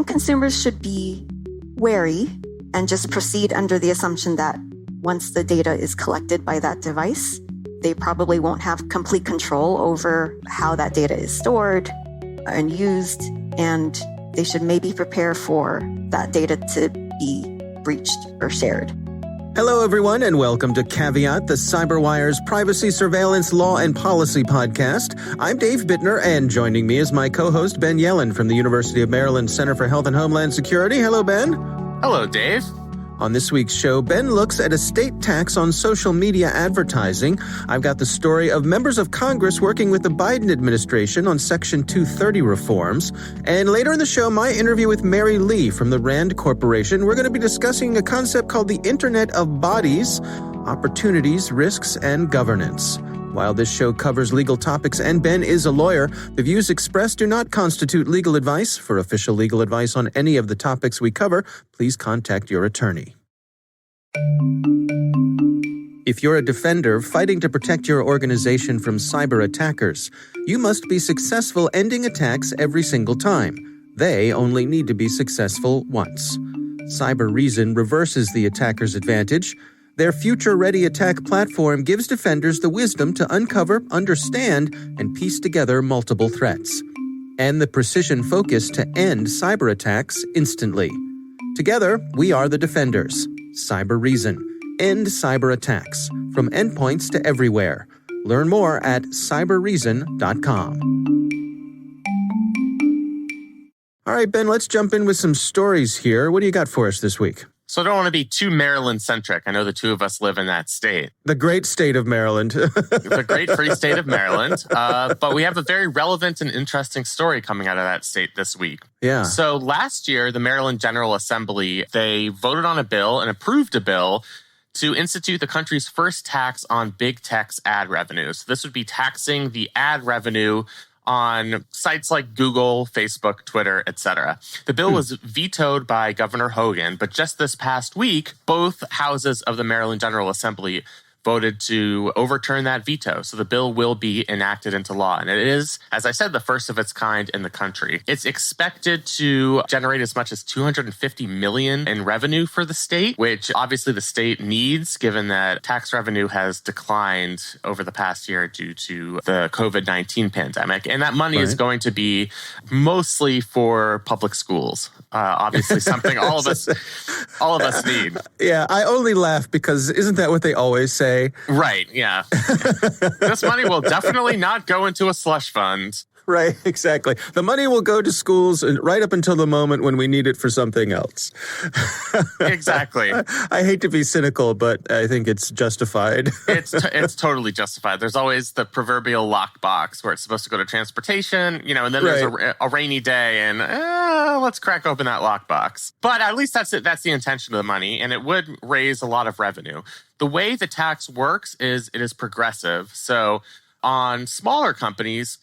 consumers should be wary and just proceed under the assumption that once the data is collected by that device, they probably won't have complete control over how that data is stored and used, and they should maybe prepare for that data to be breached or shared. Hello, everyone, and welcome to Caveat, the CyberWire's privacy, surveillance, law, and policy podcast. I'm Dave Bittner, and joining me is my co-host, Ben Yellen from the University of Maryland Center for Health and Homeland Security. Hello, Ben. Hello, Dave. On this week's show, Ben looks at a state tax on social media advertising. I've got the story of members of Congress working with the Biden administration on Section 230 reforms. And later in the show, my interview with Mary Lee from the RAND Corporation. We're going to be discussing a concept called the Internet of Bodies, opportunities, risks, and governance. While this show covers legal topics and Ben is a lawyer, the views expressed do not constitute legal advice. For official legal advice on any of the topics we cover, please contact your attorney. If you're a defender fighting to protect your organization from cyber attackers, you must be successful ending attacks every single time. They only need to be successful once. Cyber Reason reverses the attacker's advantage. Their future-ready attack platform gives defenders the wisdom to uncover, understand, and piece together multiple threats, and the precision focus to end cyber attacks instantly. Together, we are the defenders. Cyber Reason. End cyber attacks. From endpoints to everywhere. Learn more at cyberreason.com. All right, Ben, let's jump in with some stories here. What do you got for us this week? So I don't want to be too Maryland-centric. I know the two of us live in that state. The great state of Maryland. The great free state of Maryland. But we have a very relevant and interesting story coming out of that state this week. Yeah. So last year, the Maryland General Assembly, they voted on a bill and approved a bill to institute the country's first tax on big tech's ad revenue. So this would be taxing the ad revenue on sites like Google, Facebook, Twitter, etc. The bill was vetoed by Governor Hogan, but just this past week, both houses of the Maryland General Assembly voted to overturn that veto. So the bill will be enacted into law. And it is, as I said, the first of its kind in the country. It's expected to generate as much as $250 million in revenue for the state, which obviously the state needs, given that tax revenue has declined over the past year due to the COVID-19 pandemic. And that money is going to be mostly for public schools. Obviously something all of us need. Yeah, I only laugh because isn't that what they always say? Right, yeah. This money will definitely not go into a slush fund. Right, exactly. The money will go to schools right up until the moment when we need it for something else. Exactly. I hate to be cynical, but I think it's justified. It's totally justified. There's always the proverbial lockbox where it's supposed to go to transportation, and then there's a rainy day and let's crack open that lockbox. But at least that's it. That's the intention of the money, and it would raise a lot of revenue. The way the tax works is it is progressive. So on smaller companies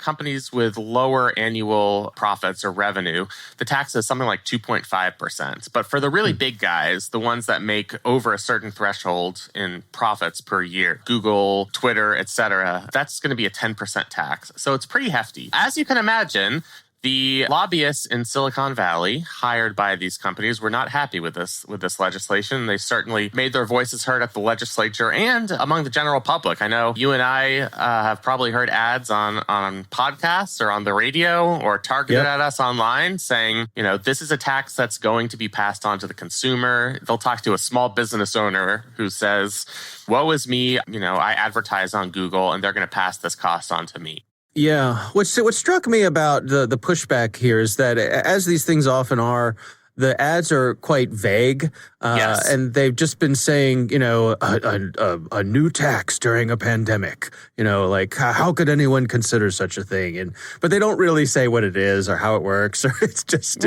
with lower annual profits or revenue, the tax is something like 2.5%. But for the really big guys, the ones that make over a certain threshold in profits per year, Google, Twitter, etc., that's going to be a 10% tax. So it's pretty hefty. As you can imagine, the lobbyists in Silicon Valley hired by these companies were not happy with this legislation. They certainly made their voices heard at the legislature and among the general public. I know you and I have probably heard ads on podcasts or on the radio or targeted at us online saying, this is a tax that's going to be passed on to the consumer. They'll talk to a small business owner who says, woe is me, I advertise on Google and they're going to pass this cost on to me. Yeah. What struck me about the pushback here is that, as these things often are, the ads are quite vague. Yes. And they've just been saying, a new tax during a pandemic. Like, how could anyone consider such a thing? But they don't really say what it is or how it works. Or it's just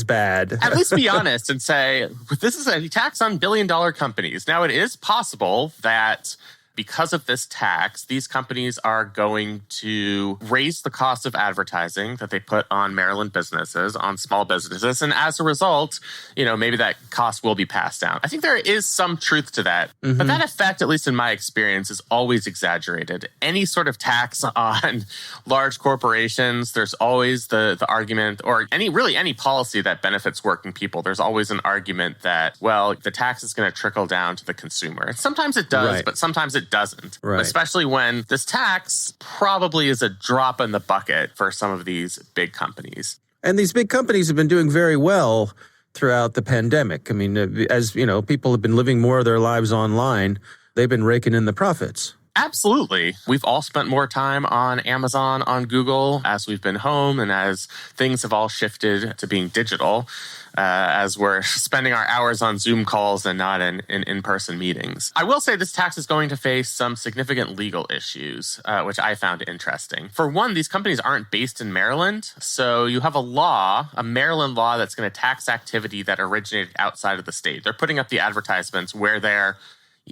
bad. At least be honest and say, this is a tax on billion-dollar companies. Now, it is possible that because of this tax, these companies are going to raise the cost of advertising that they put on Maryland businesses, on small businesses. And as a result, maybe that cost will be passed down. I think there is some truth to that. Mm-hmm. But that effect, at least in my experience, is always exaggerated. Any sort of tax on large corporations, there's always the argument, or any policy that benefits working people, there's always an argument that, well, the tax is going to trickle down to the consumer. And sometimes it does, but sometimes it doesn't. Right. Especially when this tax probably is a drop in the bucket for some of these big companies. And these big companies have been doing very well throughout the pandemic. I mean, as people have been living more of their lives online, they've been raking in the profits. Absolutely. We've all spent more time on Amazon, on Google, as we've been home and as things have all shifted to being digital, as we're spending our hours on Zoom calls and not in in-person meetings. I will say this tax is going to face some significant legal issues, which I found interesting. For one, these companies aren't based in Maryland, so you have a Maryland law that's going to tax activity that originated outside of the state. They're putting up the advertisements where they're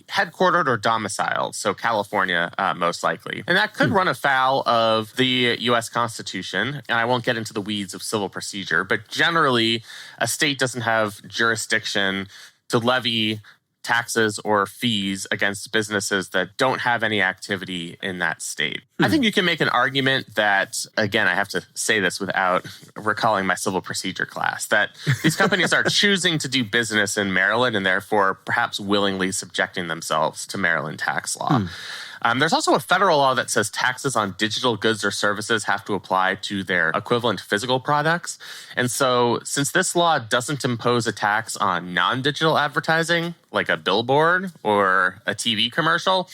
headquartered or domiciled, so California most likely. And that could run afoul of the U.S. Constitution. And I won't get into the weeds of civil procedure, but generally, a state doesn't have jurisdiction to levy taxes or fees against businesses that don't have any activity in that state. I think you can make an argument that, again, I have to say this without recalling my civil procedure class, that these companies are choosing to do business in Maryland and therefore perhaps willingly subjecting themselves to Maryland tax law. There's also a federal law that says taxes on digital goods or services have to apply to their equivalent physical products. And so since this law doesn't impose a tax on non-digital advertising, like a billboard or a TV commercial,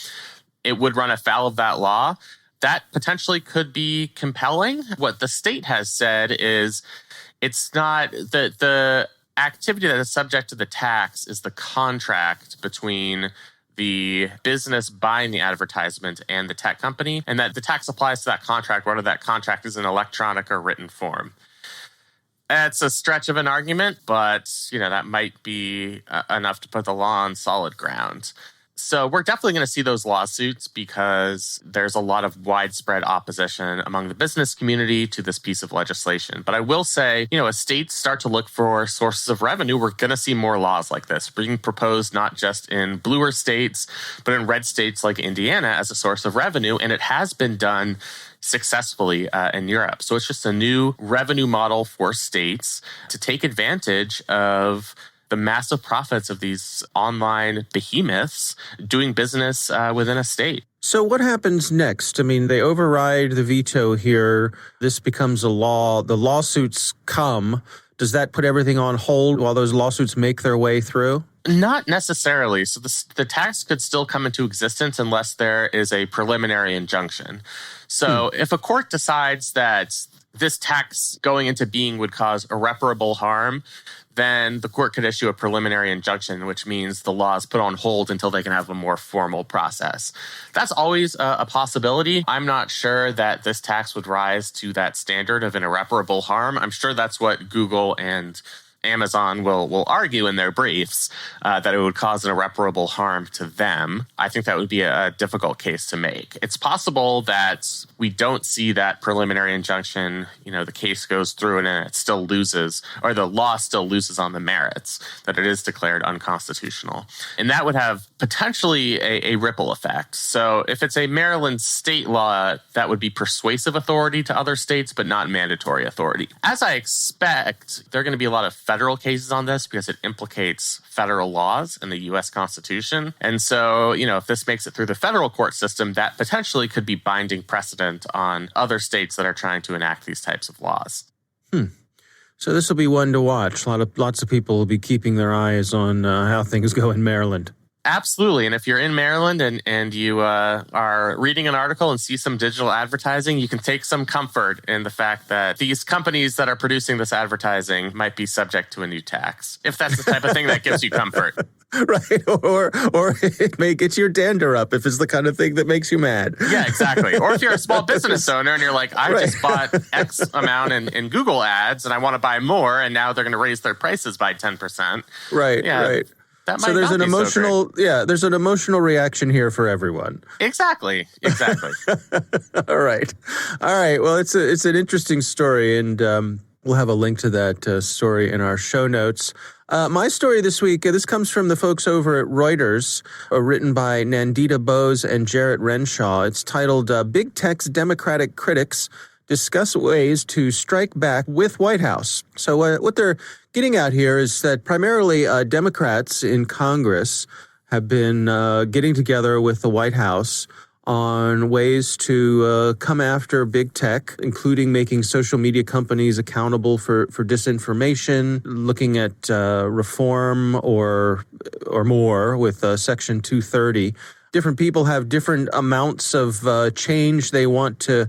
it would run afoul of that law. That potentially could be compelling. What the state has said is it's not the activity that is subject to the tax is the contract between the business buying the advertisement and the tech company, and that the tax applies to that contract, whether that contract is in electronic or written form. It's a stretch of an argument, but that might be enough to put the law on solid ground. So we're definitely going to see those lawsuits because there's a lot of widespread opposition among the business community to this piece of legislation. But I will say, as states start to look for sources of revenue, we're going to see more laws like this being proposed not just in bluer states, but in red states like Indiana as a source of revenue. And it has been done successfully in Europe. So it's just a new revenue model for states to take advantage of the massive profits of these online behemoths doing business within a state. So what happens next? I mean, they override the veto here. This becomes a law. The lawsuits come. Does that put everything on hold while those lawsuits make their way through? Not necessarily. So the tax could still come into existence unless there is a preliminary injunction. So if a court decides that this tax going into being would cause irreparable harm, then the court could issue a preliminary injunction, which means the law is put on hold until they can have a more formal process. That's always a possibility. I'm not sure that this tax would rise to that standard of an irreparable harm. I'm sure that's what Google and Amazon will argue in their briefs, that it would cause an irreparable harm to them. I think that would be a difficult case to make. It's possible that we don't see that preliminary injunction, the case goes through and it still loses, or the law still loses on the merits, that it is declared unconstitutional. And that would have potentially a ripple effect. So if it's a Maryland state law, that would be persuasive authority to other states, but not mandatory authority. As I expect, there are going to be a lot of federal cases on this because it implicates federal laws and the U.S. Constitution. And so, if this makes it through the federal court system, that potentially could be binding precedent on other states that are trying to enact these types of laws. So this will be one to watch. Lots of people will be keeping their eyes on how things go in Maryland. Absolutely. And if you're in Maryland and you are reading an article and see some digital advertising, you can take some comfort in the fact that these companies that are producing this advertising might be subject to a new tax, if that's the type of thing that gives you comfort. Right. Or it may get your dander up if it's the kind of thing that makes you mad. Yeah, exactly. Or if you're a small business owner and you're like, I just bought X amount in Google ads and I want to buy more, and now they're going to raise their prices by 10%. Right, yeah. right. that might so there's not an be emotional, so great. there's an emotional reaction here for everyone. Exactly. All right. Well, it's an interesting story, and we'll have a link to that story in our show notes. My story this week, this comes from the folks over at Reuters, written by Nandita Bose and Jarrett Renshaw. It's titled, Big Tech's Democratic Critics Discuss Ways to Strike Back with White House. So what they're getting at here is that primarily Democrats in Congress have been getting together with the White House on ways to come after big tech, including making social media companies accountable for disinformation, looking at reform or more with Section 230. Different people have different amounts of change they want to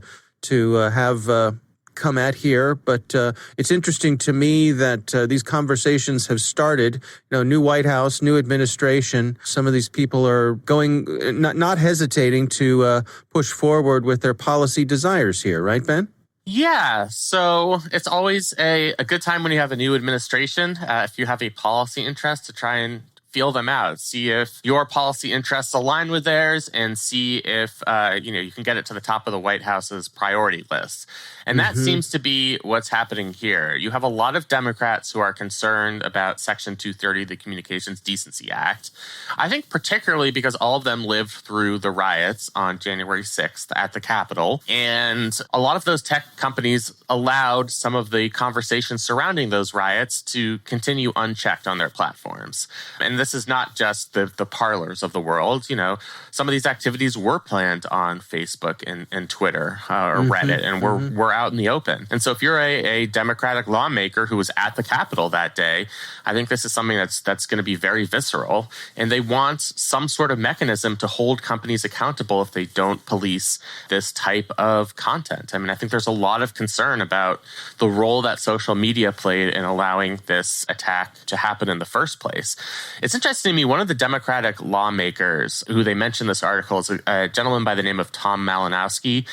have come at here, but it's interesting to me that these conversations have started. New White House, new administration. Some of these people are going, not hesitating to push forward with their policy desires here, right, Ben? Yeah, so it's always a good time when you have a new administration, if you have a policy interest, to try and feel them out, see if your policy interests align with theirs, and see if you can get it to the top of the White House's priority list. And that seems to be what's happening here. You have a lot of Democrats who are concerned about Section 230, the Communications Decency Act. I think particularly because all of them lived through the riots on January 6th at the Capitol. And a lot of those tech companies allowed some of the conversations surrounding those riots to continue unchecked on their platforms. And this is not just the parlors of the world. Some of these activities were planned on Facebook and Twitter or Reddit, and were out in the open. And so if you're a Democratic lawmaker who was at the Capitol that day, I think this is something that's going to be very visceral. And they want some sort of mechanism to hold companies accountable if they don't police this type of content. I mean, I think there's a lot of concern about the role that social media played in allowing this attack to happen in the first place. It's interesting to me, one of the Democratic lawmakers who they mentioned in this article is a gentleman by the name of Tom Malinowski.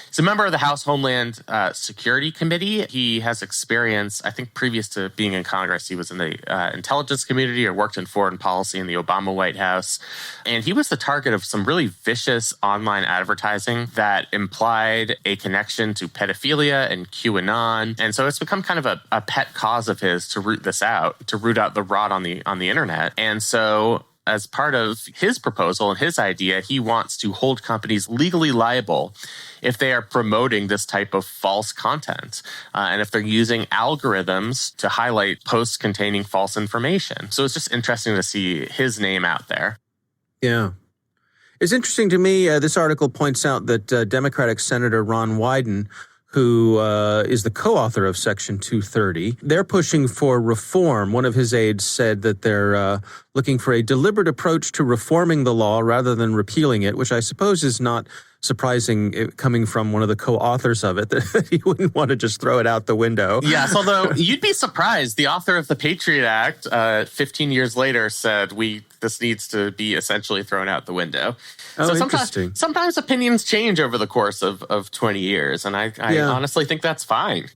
He's a member of the House Homeland Security Committee. He has experience, I think previous to being in Congress, he was in the intelligence community or worked in foreign policy in the Obama White House. And he was the target of some really vicious online advertising that implied a connection to pedophilia and QAnon. And so it's become kind of a pet cause of his to root this out, to root out the rot on the internet. And so as part of his proposal and his idea, he wants to hold companies legally liable if they are promoting this type of false content and if they're using algorithms to highlight posts containing false information. So it's just interesting to see his name out there. Yeah. It's interesting to me, this article points out that Democratic Senator Ron Wyden, who is the co-author of Section 230. They're pushing for reform. One of his aides said that they're looking for a deliberate approach to reforming the law rather than repealing it, which I suppose is not surprising coming from one of the co-authors of it, that he wouldn't want to just throw it out the window. Yes, although you'd be surprised. The author of the Patriot Act 15 years later said this needs to be essentially thrown out the window. Oh, so sometimes opinions change over the course of 20 years, and I honestly think that's fine.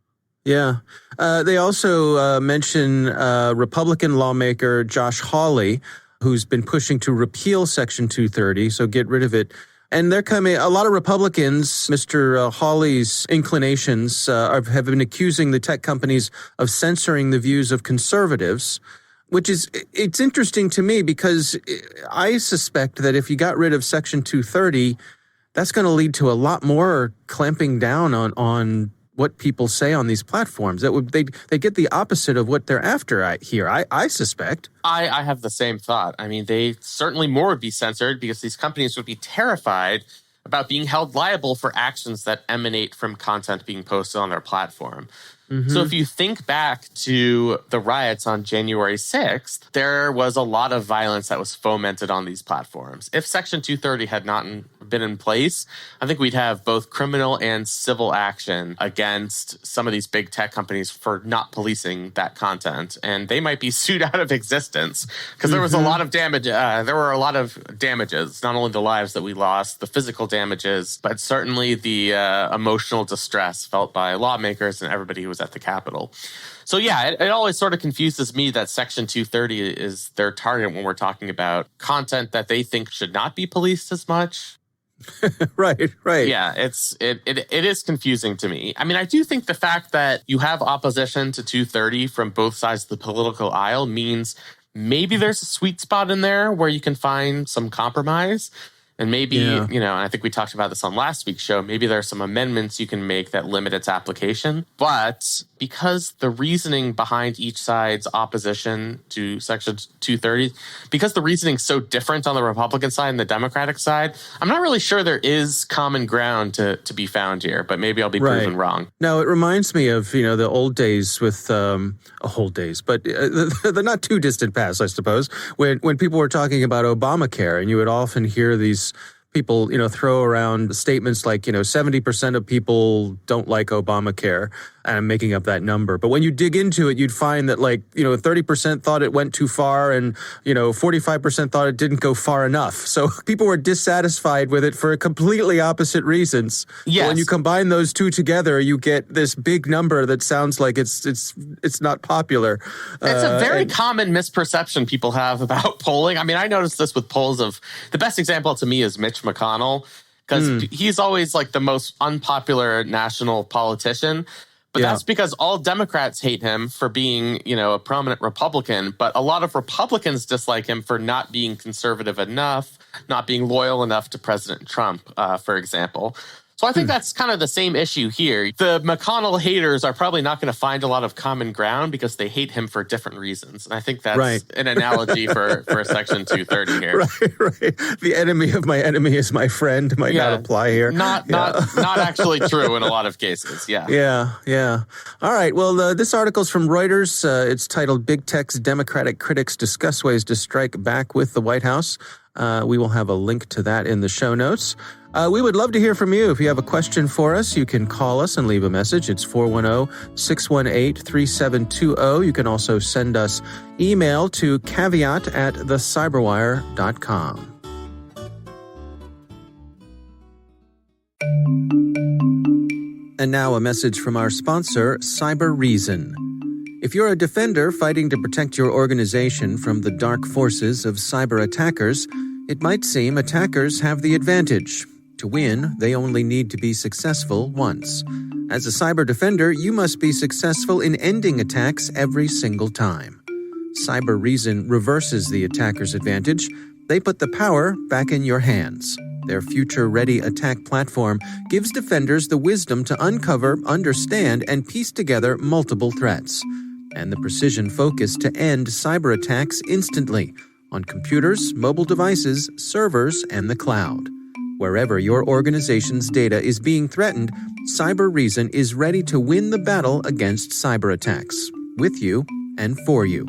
Yeah. They also mention Republican lawmaker Josh Hawley, who's been pushing to repeal Section 230, so get rid of it. And they're coming. A lot of Republicans, Mr. Hawley's inclinations, have been accusing the tech companies of censoring the views of conservatives, it's interesting to me because I suspect that if you got rid of Section 230, that's going to lead to a lot more clamping down on what people say on these platforms. They get the opposite of what they're after I suspect. I have the same thought. I mean, they certainly more would be censored because these companies would be terrified about being held liable for actions that emanate from content being posted on their platform. So if you think back to the riots on January 6th, there was a lot of violence that was fomented on these platforms. If Section 230 had not been in place, I think we'd have both criminal and civil action against some of these big tech companies for not policing that content. And they might be sued out of existence because there was a lot of damage. There were a lot of damages, not only the lives that we lost, the physical damages, but certainly the emotional distress felt by lawmakers and everybody who was at the Capitol. So yeah, it always sort of confuses me that Section 230 is their target when we're talking about content that they think should not be policed as much. Right. Yeah, it is confusing to me. I mean, I do think the fact that you have opposition to 230 from both sides of the political aisle means maybe there's a sweet spot in there where you can find some compromise. And maybe, and I think we talked about this on last week's show, maybe there are some amendments you can make that limit its application. But because the reasoning behind each side's opposition to Section 230, because the reasoning is so different on the Republican side and the Democratic side, I'm not really sure there is common ground to be found here, but maybe I'll be proven wrong. No, it reminds me of, the old days with, but the not too distant past, I suppose, when people were talking about Obamacare, and you would often hear these people, throw around statements like, 70% of people don't like Obamacare, and I'm making up that number. But when you dig into it, you'd find that 30% thought it went too far and, 45% thought it didn't go far enough. So people were dissatisfied with it for completely opposite reasons. Yes. But when you combine those two together, you get this big number that sounds like it's not popular. It's a very common misperception people have about polling. I mean, I noticed this with polls of the best example to me is Mitch McConnell, because he's always the most unpopular national politician. But that's because all Democrats hate him for being, a prominent Republican. But a lot of Republicans dislike him for not being conservative enough, not being loyal enough to President Trump, for example. So I think that's kind of the same issue here. The McConnell haters are probably not going to find a lot of common ground because they hate him for different reasons. And I think that's an analogy for Section 230 here. Right. The enemy of my enemy is my friend might not apply here. Not actually true in a lot of cases. Yeah. All right. Well, this article's from Reuters. It's titled "Big Tech's Democratic Critics Discuss Ways to Strike Back with the White House." We will have a link to that in the show notes. We would love to hear from you. If you have a question for us, you can call us and leave a message. It's 410-618-3720. You can also send us email to caveat@thecyberwire.com. And now a message from our sponsor, Cybereason. If you're a defender fighting to protect your organization from the dark forces of cyber attackers, it might seem attackers have the advantage. To win, they only need to be successful once. As a cyber defender, you must be successful in ending attacks every single time. Cybereason reverses the attacker's advantage. They put the power back in your hands. Their future-ready attack platform gives defenders the wisdom to uncover, understand, and piece together multiple threats, and the precision focus to end cyber attacks instantly on computers, mobile devices, servers, and the cloud. Wherever your organization's data is being threatened, Cybereason is ready to win the battle against cyber attacks, with you and for you.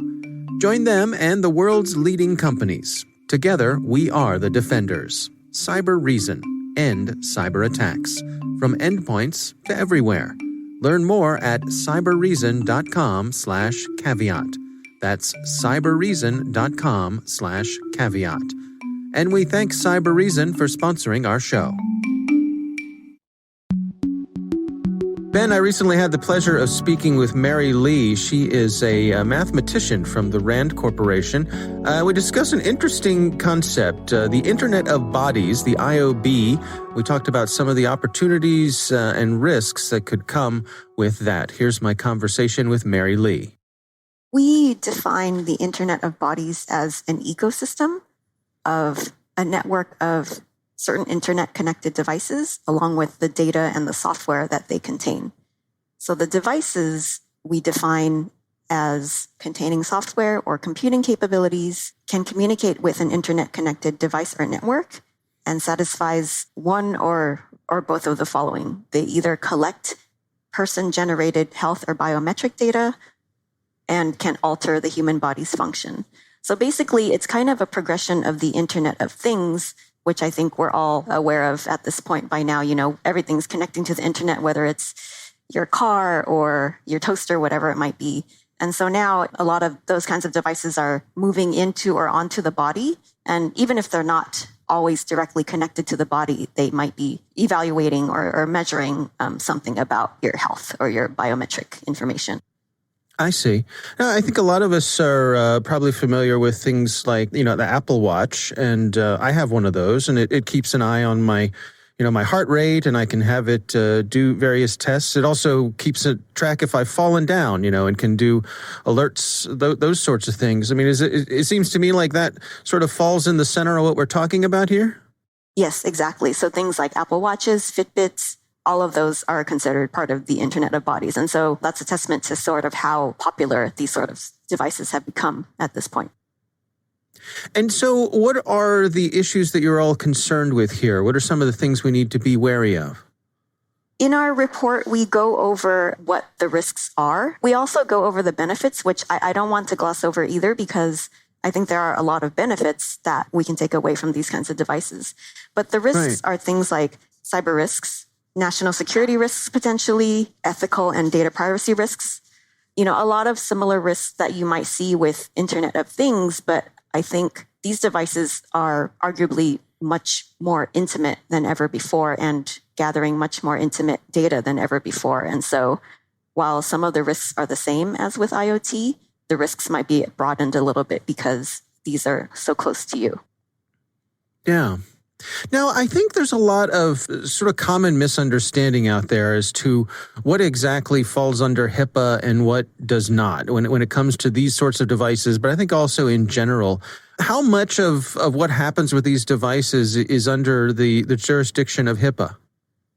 Join them and the world's leading companies. Together, we are the defenders. Cybereason. End cyber attacks. From endpoints to everywhere. Learn more at cybereason.com/caveat. That's cybereason.com/caveat. And we thank Cybereason for sponsoring our show. Ben, I recently had the pleasure of speaking with Mary Lee. She is a mathematician from the RAND Corporation. We discussed an interesting concept, the Internet of Bodies, the IoB. We talked about some of the opportunities and risks that could come with that. Here's my conversation with Mary Lee. We define the Internet of Bodies as an ecosystem of a network of certain internet-connected devices, along with the data and the software that they contain. So the devices we define as containing software or computing capabilities can communicate with an internet-connected device or network and satisfies one or both of the following. They either collect person-generated health or biometric data and can alter the human body's function. So basically, it's kind of a progression of the Internet of Things which I think we're all aware of at this point by now. Everything's connecting to the internet, whether it's your car or your toaster, whatever it might be. And so now a lot of those kinds of devices are moving into or onto the body. And even if they're not always directly connected to the body, they might be evaluating or measuring something about your health or your biometric information. I see. Now, I think a lot of us are probably familiar with things like, the Apple Watch, and I have one of those, and it keeps an eye on my heart rate, and I can have it do various tests. It also keeps a track if I've fallen down, and can do alerts, those sorts of things. I mean, it seems to me like that sort of falls in the center of what we're talking about here. Yes, exactly. So things like Apple Watches, Fitbits, all of those are considered part of the Internet of Bodies. And so that's a testament to sort of how popular these sort of devices have become at this point. And so what are the issues that you're all concerned with here? What are some of the things we need to be wary of? In our report, we go over what the risks are. We also go over the benefits, which I don't want to gloss over either, because I think there are a lot of benefits that we can take away from these kinds of devices. But the risks are things like cyber risks, national security risks potentially, ethical and data privacy risks. A lot of similar risks that you might see with Internet of Things, but I think these devices are arguably much more intimate than ever before and gathering much more intimate data than ever before. And so while some of the risks are the same as with IoT, the risks might be broadened a little bit because these are so close to you. Yeah. Now, I think there's a lot of sort of common misunderstanding out there as to what exactly falls under HIPAA and what does not when it comes to these sorts of devices, but I think also in general. How much of what happens with these devices is under the jurisdiction of HIPAA?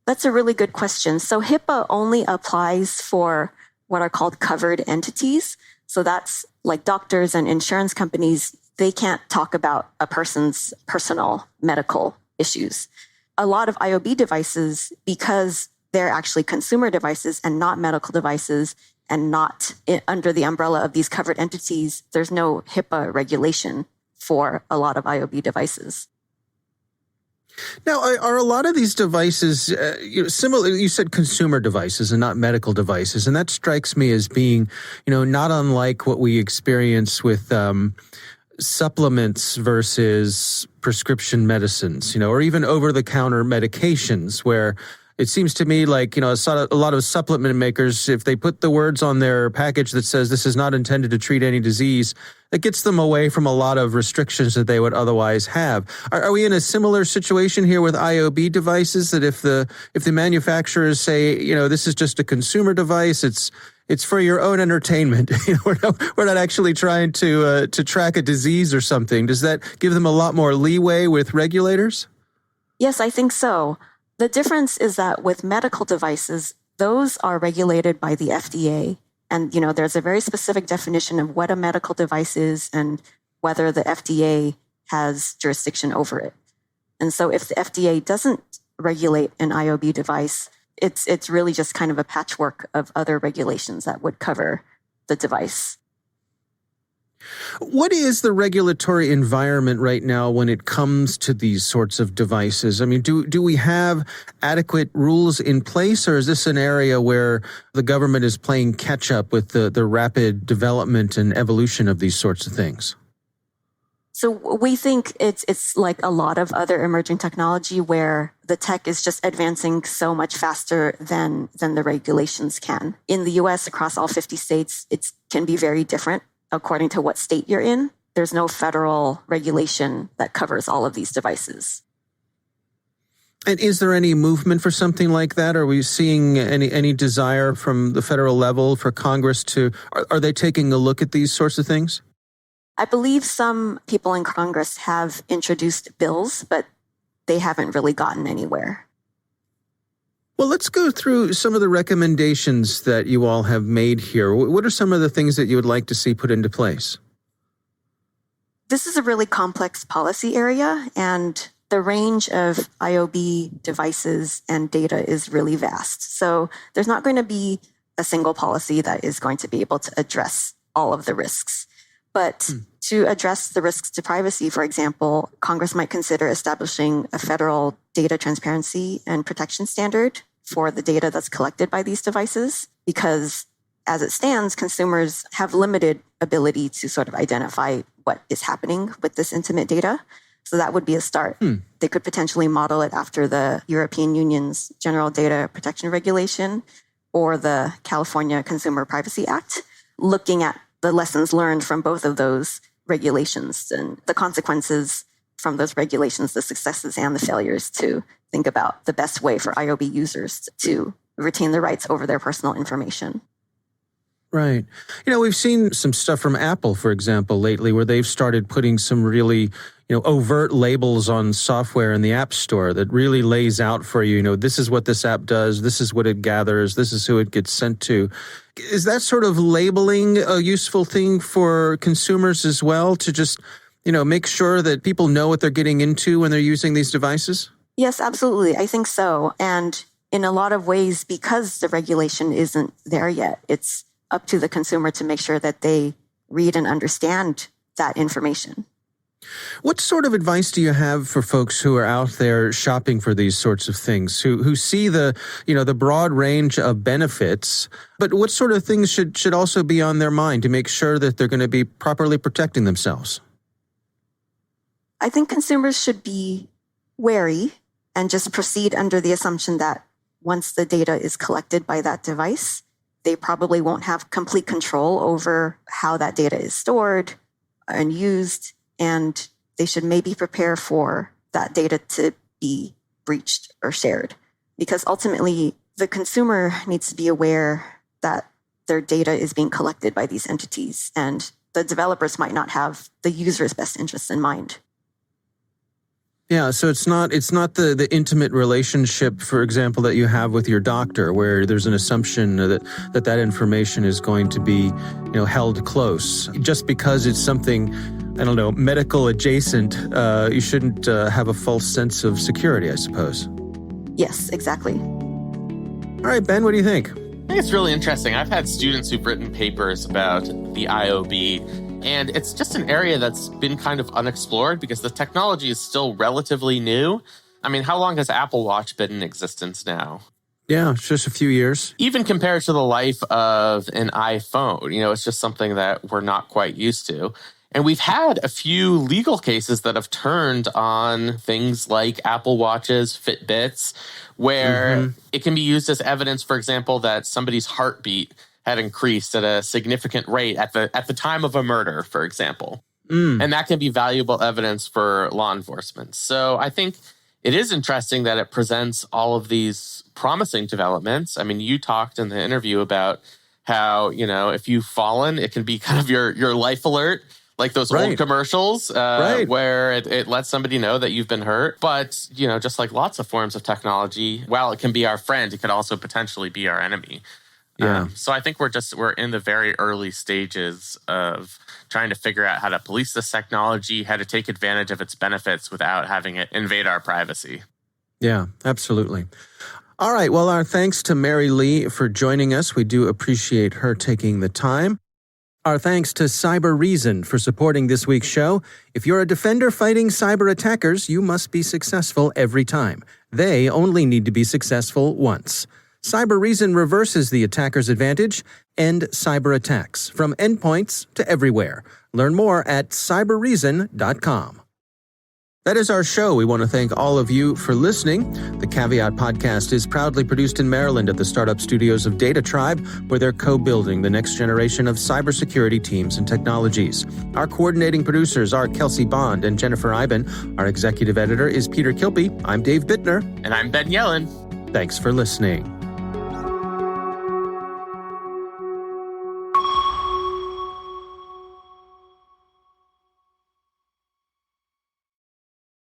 That's a really good question. So HIPAA only applies for what are called covered entities. So that's like doctors and insurance companies. They can't talk about a person's personal medical issues. A lot of IoB devices, because they're actually consumer devices and not medical devices and not under the umbrella of these covered entities, there's no HIPAA regulation for a lot of IoB devices. Now, are a lot of these devices similar? You said consumer devices and not medical devices, and that strikes me as being, not unlike what we experience with supplements versus prescription medicines, or even over-the-counter medications, where it seems to me like, a lot of supplement makers, if they put the words on their package that says this is not intended to treat any disease, that gets them away from a lot of restrictions that they would otherwise have. Are we in a similar situation here with IoB devices, that if the manufacturers say, this is just a consumer device, it's for your own entertainment. We're not actually trying to track a disease or something. Does that give them a lot more leeway with regulators? Yes, I think so. The difference is that with medical devices, those are regulated by the FDA. And, there's a very specific definition of what a medical device is and whether the FDA has jurisdiction over it. And so if the FDA doesn't regulate an IoB device, it's really just kind of a patchwork of other regulations that would cover the device. What is the regulatory environment right now when it comes to these sorts of devices? I mean, do we have adequate rules in place, or is this an area where the government is playing catch up with the rapid development and evolution of these sorts of things? So we think it's like a lot of other emerging technology where the tech is just advancing so much faster than the regulations can. In the US, across all 50 states, it can be very different according to what state you're in. There's no federal regulation that covers all of these devices. And is there any movement for something like that? Are we seeing any desire from the federal level for Congress are they taking a look at these sorts of things? I believe some people in Congress have introduced bills, but they haven't really gotten anywhere. Well, let's go through some of the recommendations that you all have made here. What are some of the things that you would like to see put into place? This is a really complex policy area, and the range of IoB devices and data is really vast. So there's not going to be a single policy that is going to be able to address all of the risks. But to address the risks to privacy, for example, Congress might consider establishing a federal data transparency and protection standard for the data that's collected by these devices, because as it stands, consumers have limited ability to sort of identify what is happening with this intimate data. So that would be a start. They could potentially model it after the European Union's General Data Protection Regulation or the California Consumer Privacy Act, looking at the lessons learned from both of those regulations and the consequences from those regulations, the successes and the failures, to think about the best way for IoB users to retain the rights over their personal information. Right. We've seen some stuff from Apple, for example, lately, where they've started putting some really, overt labels on software in the App Store that really lays out for you, this is what this app does, this is what it gathers, this is who it gets sent to. Is that sort of labeling a useful thing for consumers as well, to just, make sure that people know what they're getting into when they're using these devices? Yes, absolutely. I think so. And in a lot of ways, because the regulation isn't there yet, it's up to the consumer to make sure that they read and understand that information. What sort of advice do you have for folks who are out there shopping for these sorts of things, who see the broad range of benefits, but what sort of things should also be on their mind to make sure that they're going to be properly protecting themselves? I think consumers should be wary and just proceed under the assumption that once the data is collected by that device, they probably won't have complete control over how that data is stored and used, and they should maybe prepare for that data to be breached or shared. Because ultimately, the consumer needs to be aware that their data is being collected by these entities, and the developers might not have the user's best interests in mind. Yeah, so it's not the intimate relationship, for example, that you have with your doctor, where there's an assumption that information is going to be, held close. Just because it's something, medical adjacent, you shouldn't have a false sense of security, I suppose. Yes, exactly. All right, Ben, what do you think? I think it's really interesting. I've had students who've written papers about the IoB, and it's just an area that's been kind of unexplored because the technology is still relatively new. I mean, how long has Apple Watch been in existence now? Yeah, it's just a few years. Even compared to the life of an iPhone, it's just something that we're not quite used to. And we've had a few legal cases that have turned on things like Apple Watches, Fitbits, where it can be used as evidence, for example, that somebody's heartbeat had increased at a significant rate at the time of a murder, for example. And that can be valuable evidence for law enforcement. So I think it is interesting that it presents all of these promising developments. I mean, you talked in the interview about how, if you've fallen, it can be kind of your life alert, like those old commercials where it lets somebody know that you've been hurt. But, just like lots of forms of technology, while it can be our friend, it could also potentially be our enemy. Yeah. So I think we're in the very early stages of trying to figure out how to police this technology, how to take advantage of its benefits without having it invade our privacy. Yeah, absolutely. All right. Well, our thanks to Mary Lee for joining us. We do appreciate her taking the time. Our thanks to Cyber Reason for supporting this week's show. If you're a defender fighting cyber attackers, you must be successful every time. They only need to be successful once. Cyber Reason reverses the attacker's advantage. End cyber attacks from endpoints to everywhere. Learn more at cyberreason.com. That is our show. We want to thank all of you for listening. The Caveat podcast is proudly produced in Maryland at the startup studios of Data Tribe, where they're co-building the next generation of cybersecurity teams and technologies. Our coordinating producers are Kelsey Bond and Jennifer Iben. Our executive editor is Peter Kilpie. I'm Dave Bittner. And I'm Ben Yellen. Thanks for listening.